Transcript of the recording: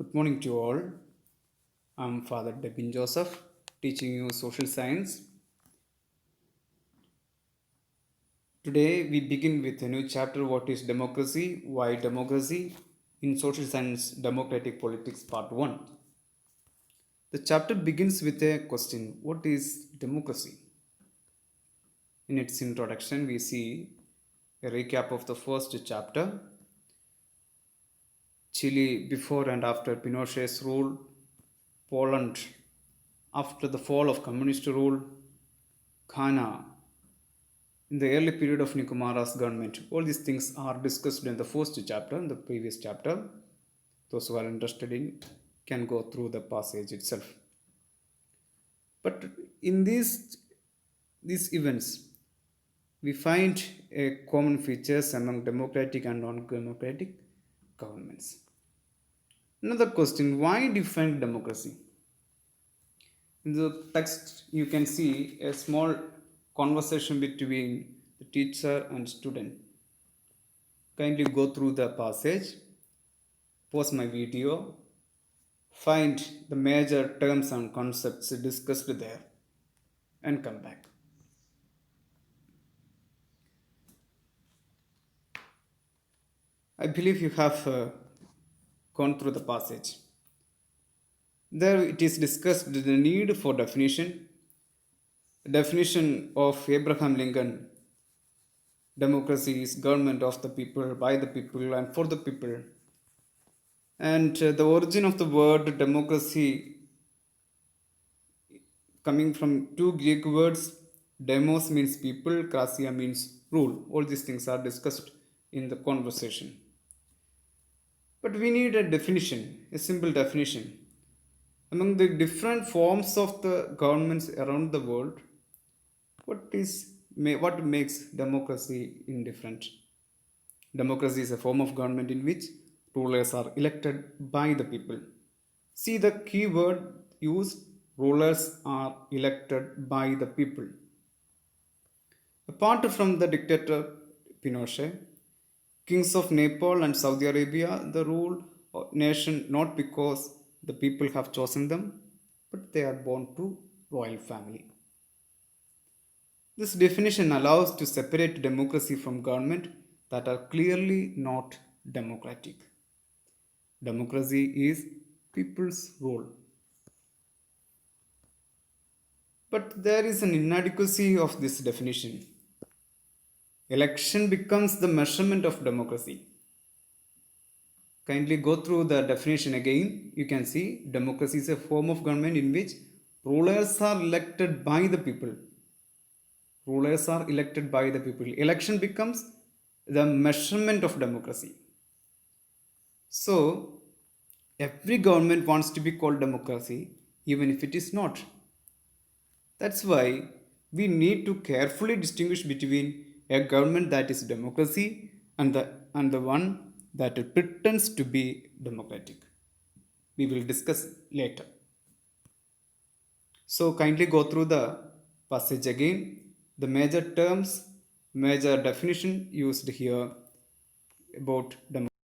Good morning to all. I'm Father Debin Joseph, teaching you social science. Today we begin with a new chapter: What is democracy? Why democracy? In Social Science Democratic Politics, Part 1. The chapter begins with a question: What is democracy? In its introduction, we see a recap of the first chapter: Chile before and after Pinochet's rule, Poland after the fall of communist rule, Ghana in the early period of Nkrumah's government. All these things are discussed in the first chapter, in the previous chapter. Those who are interested in can go through the passage itself. But in these events, we find a common features among democratic and non-democratic governments. Another question: Why define democracy? In the text, you can see a small conversation between the teacher and student. Kindly go through the passage, pause my video, find the major terms and concepts discussed there, and come back. I believe you have gone through the passage. There it is discussed the need for definition of Abraham Lincoln. Democracy is government of the people, by the people, and for the people. And the origin of the word democracy coming from two Greek words. Demos means people, krasia means rule. All these things are discussed in the conversation. But we need a definition, a simple definition. Among the different forms of the governments around the world, what makes democracy indifferent? Democracy is a form of government in which rulers are elected by the people. See the key word used: rulers are elected by the people. Apart from the dictator Pinochet, kings of Nepal and Saudi Arabia, the rule of nation not because the people have chosen them, but they are born to royal family. This definition allows to separate democracy from government that are clearly not democratic. Democracy is people's rule. But there is an inadequacy of this definition. Election becomes the measurement of democracy. Kindly go through the definition again. You can see democracy is a form of government in which rulers are elected by the people. Rulers are elected by the people. Election becomes the measurement of democracy. So, every government wants to be called democracy, even if it is not. That's why we need to carefully distinguish between a government that is democracy and the one that pretends to be democratic. We will discuss later. So kindly go through the passage again. The major terms, major definition used here about democracy.